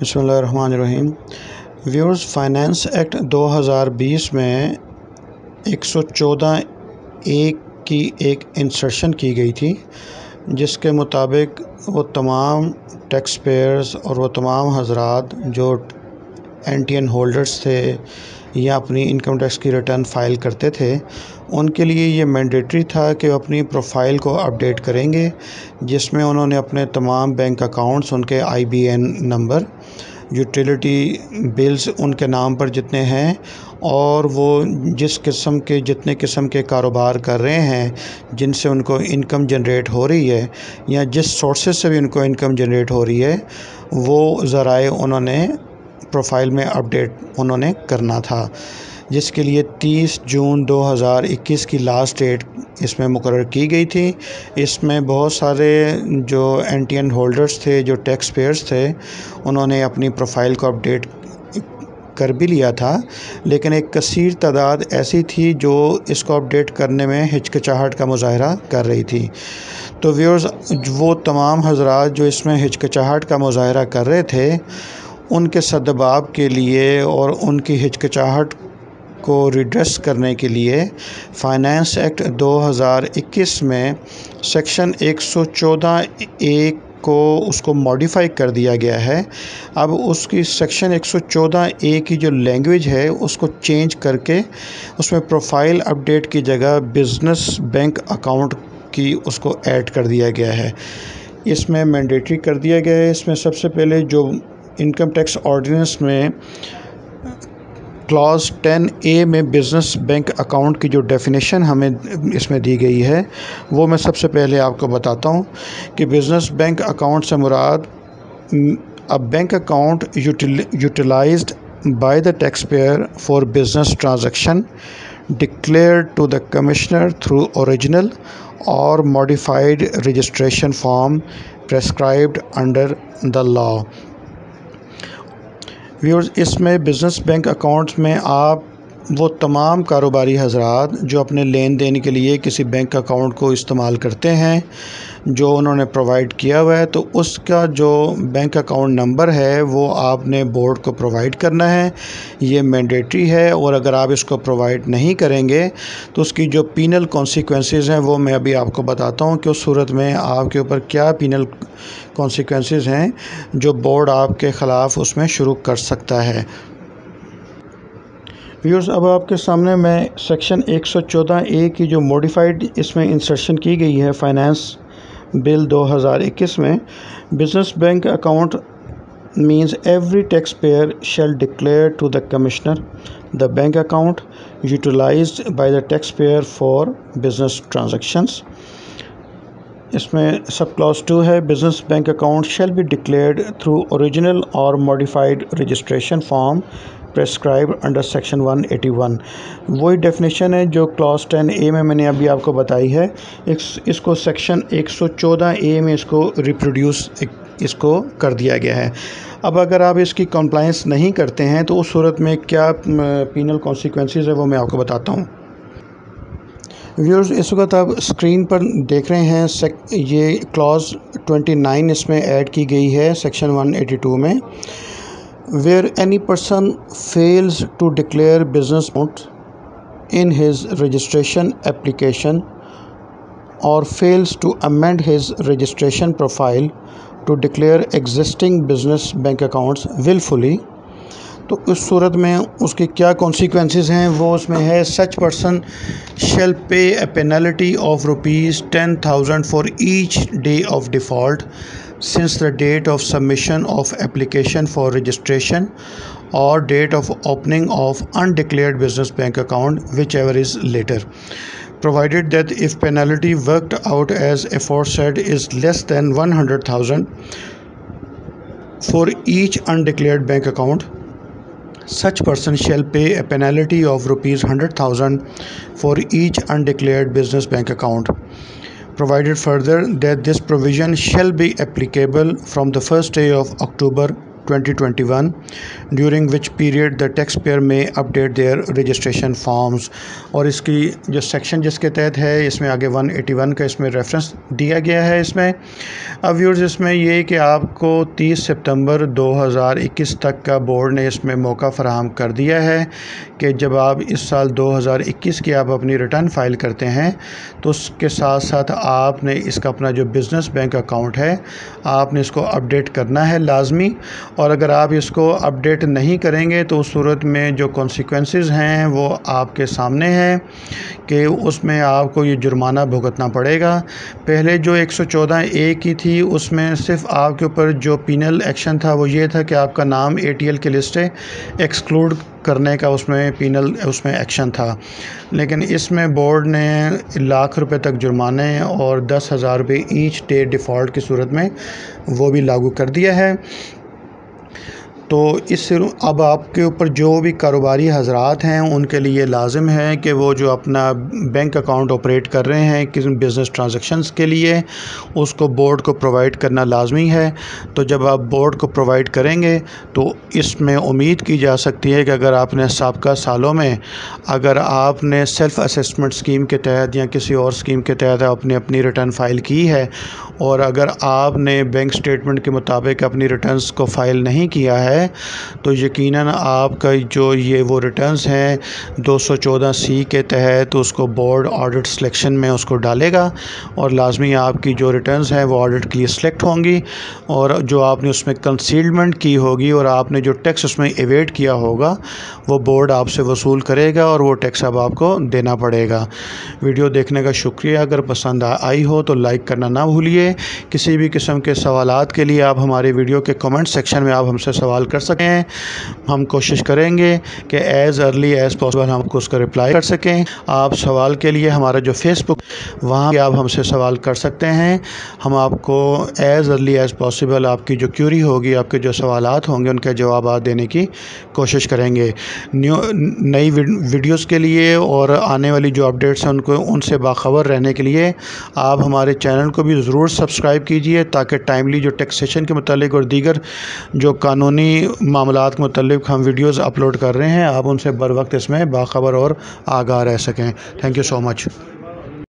بسم اللہ الرحمن الرحیم۔ ویورز، فائنانس ایکٹ 2020 میں 114(a) کی ایک انسرشن کی گئی تھی، جس کے مطابق وہ تمام ٹیکس پیئرز اور وہ تمام حضرات جو NTN ہولڈرز تھے یا اپنی انکم ٹیکس کی ریٹرن فائل کرتے تھے، ان کے لیے یہ مینڈیٹری تھا کہ وہ اپنی پروفائل کو اپڈیٹ کریں گے، جس میں انہوں نے اپنے تمام بینک اکاؤنٹس، ان کے IBN نمبر، یوٹیلیٹی بلز ان کے نام پر جتنے ہیں، اور وہ جتنے قسم کے کاروبار کر رہے ہیں جن سے ان کو انکم جنریٹ ہو رہی ہے یا جس سورسز سے بھی ان کو انکم جنریٹ ہو رہی ہے، وہ ذرائع انہوں نے پروفائل میں اپڈیٹ کرنا تھا، جس کے لیے 30 جون 2021 کی لاسٹ ڈیٹ اس میں مقرر کی گئی تھی۔ اس میں بہت سارے جو NTN ہولڈرز تھے، جو ٹیکس پیئرز تھے، انہوں نے اپنی پروفائل کو اپڈیٹ کر بھی لیا تھا، لیکن ایک کثیر تعداد ایسی تھی جو اس کو اپڈیٹ کرنے میں ہچکچاہٹ کا مظاہرہ کر رہی تھی۔ تو ویورز، وہ تمام حضرات جو اس میں ہچکچاہٹ کا مظاہرہ کر رہے تھے، ان کے سدباب کے لیے اور ان کی ہچکچاہٹ کو ریڈریس کرنے کے لیے فائنانس ایکٹ 2021 میں سیکشن 114(a) اس کو ماڈیفائی کر دیا گیا ہے۔ اب اس کی سیکشن 114(a) کی جو لینگویج ہے اس کو چینج کر کے اس میں پروفائل اپڈیٹ کی جگہ بزنس بینک اکاؤنٹ کی اس کو ایڈ کر دیا گیا ہے۔ اس میں مینڈیٹری کر دیا گیا ہے۔ اس میں سب سے پہلے جو انکم ٹیکس آرڈیننس میں کلاز 10(a) میں بزنس بینک اکاؤنٹ کی جو ڈیفینیشن ہمیں اس میں دی گئی ہے، وہ میں سب سے پہلے آپ کو بتاتا ہوں کہ بزنس بینک اکاؤنٹ سے مراد a bank account utilized by the taxpayer for business transaction declared to the commissioner through original or modified registration form prescribed under the law۔ Viewers, اس میں بزنس بینک اکاؤنٹس میں آپ وہ تمام کاروباری حضرات جو اپنے لین دین کے لیے کسی بینک اکاؤنٹ کو استعمال کرتے ہیں جو انہوں نے پرووائڈ کیا ہوا ہے، تو اس کا جو بینک اکاؤنٹ نمبر ہے وہ آپ نے بورڈ کو پرووائڈ کرنا ہے۔ یہ مینڈیٹری ہے، اور اگر آپ اس کو پرووائڈ نہیں کریں گے تو اس کی جو پینل کانسیکوینسز ہیں وہ میں ابھی آپ کو بتاتا ہوں کہ اس صورت میں آپ کے اوپر کیا پینل کانسیکوینسز ہیں جو بورڈ آپ کے خلاف اس میں شروع کر سکتا ہے۔ ویورز، اب آپ کے سامنے میں سیکشن 114(a) کی جو موڈیفائڈ اس میں انسرشن کی گئی ہے فائنانس بل 2021 میں، business bank account means every taxpayer shall declare to the commissioner the bank account utilized by the taxpayer for business transactions۔ اس میں سب کلاس 2 ہے، business bank account shall be declared through original or modified registration form prescribed under section 181۔ وہی definition ہے جو class 10(a) میں نے ابھی آپ کو بتائی ہے۔ اس کو سیکشن 114(a) میں اس کو ریپروڈیوس کر دیا گیا ہے۔ اب اگر آپ اس کی کمپلائنس نہیں کرتے ہیں تو اس صورت میں کیا پینل کانسیکوینسز ہے وہ میں آپ کو بتاتا ہوں۔ ویورز، اس وقت آپ اسکرین پر دیکھ رہے ہیں یہ کلاز 29 اس میں ایڈ کی گئی ہے سیکشن 182 میں۔ where any person fails to declare business account in his registration application or fails to amend his registration profile to declare existing business bank accounts willfully، تو اس صورت میں اس کے کیا کانسیکوینسز ہیں وہ اس میں ہے such person shall pay a penalty of ₹10,000 for each day of default since the date of submission of application for registration or date of opening of undeclared business bank account, whichever is later, provided that if penalty worked out as aforesaid is less than 100,000 for each undeclared bank account, such person shall pay a penalty of ₹100,000 for each undeclared business bank account, provided further that this provision shall be applicable from the first day of October 2021, during which period the taxpayer may update their registration forms. اور اس کی جو section جس کے تحت ہے اس میں آگے 181 کا اس میں ریفرنس دیا گیا ہے اس میں. اب ویورز اس میں یہ کہ آپ کو 30 سپتمبر 2021 تک کا بورڈ نے اس میں موقع فراہم کر دیا ہے کہ جب آپ اس سال 2021 کی آپ اپنی ریٹرن فائل کرتے ہیں تو اس کے ساتھ ساتھ آپ نے اس کا اپنا جو بزنس بینک اکاؤنٹ ہے آپ نے اس کو اپڈیٹ کرنا ہے لازمی. اور اگر آپ اس کو اپڈیٹ نہیں کریں گے تو اس صورت میں جو کانسیکوینسز ہیں وہ آپ کے سامنے ہیں کہ اس میں آپ کو یہ جرمانہ بھگتنا پڑے گا. پہلے جو 114A کی تھی اس میں صرف آپ کے اوپر جو پینل ایکشن تھا وہ یہ تھا کہ آپ کا نام ATL کی لسٹ سے ایکسکلوڈ کرنے کا اس میں پینل اس میں ایکشن تھا. لیکن اس میں بورڈ نے ₹1,00,000 تک جرمانے اور ₹10,000 ایچ ڈے ڈیفالٹ کی صورت میں وہ بھی لاگو کر دیا ہے. تو اس سے اب آپ کے اوپر جو بھی کاروباری حضرات ہیں ان کے لیے لازم ہے کہ وہ جو اپنا بینک اکاؤنٹ آپریٹ کر رہے ہیں کسی بزنس ٹرانزیکشنز کے لیے اس کو بورڈ کو پرووائڈ کرنا لازمی ہے. تو جب آپ بورڈ کو پرووائڈ کریں گے تو اس میں امید کی جا سکتی ہے کہ اگر آپ نے سابقہ سالوں میں اگر آپ نے سیلف اسسمنٹ اسکیم کے تحت یا کسی اور اسکیم کے تحت آپ نے اپنی ریٹرن فائل کی ہے اور اگر آپ نے بینک سٹیٹمنٹ کے مطابق اپنی ریٹرنز کو فائل نہیں کیا ہے تو یقیناً آپ کا جو یہ وہ ریٹرنز ہیں 214C کے تحت اس کو بورڈ آڈٹ سلیکشن میں اس کو ڈالے گا اور لازمی آپ کی جو ریٹرنز ہیں وہ آڈٹ کے لیے سلیکٹ ہوں گی اور جو آپ نے اس میں کنسیلمنٹ کی ہوگی اور آپ نے جو ٹیکس اس میں ایویڈ کیا ہوگا وہ بورڈ آپ سے وصول کرے گا اور وہ ٹیکس اب آپ کو دینا پڑے گا. ویڈیو دیکھنے کا شکریہ. اگر پسند آئی ہو تو لائک کرنا نہ بھولیے. کسی بھی قسم کے سوالات کے لیے آپ ہمارے ویڈیو کے کمنٹ سیکشن میں آپ ہم سے سوال کر سکیں. ہم کوشش کریں گے کہ ایز ارلی ایز پاسبل ہم کو اس کا رپلائی کر سکیں. آپ سوال کے لیے ہمارا جو فیس بک وہاں آپ ہم سے سوال کر سکتے ہیں. ہم آپ کو ایز ارلی ایز پاسبل آپ کی جو کیوری ہوگی آپ کے جو سوالات ہوں گے ان کے جوابات دینے کی کوشش کریں گے. نئی ویڈیوز کے لیے اور آنے والی جو اپڈیٹس ہیں ان سے باخبر رہنے کے لیے آپ ہمارے چینل کو بھی ضرور سبسکرائب کیجئے تاکہ ٹائملی جو ٹیکسیشن کے متعلق اور دیگر جو قانونی معاملات کے متعلق ہم ویڈیوز اپلوڈ کر رہے ہیں آپ ان سے بر وقت اس میں باخبر اور آگاہ رہ سکیں. Thank you so much.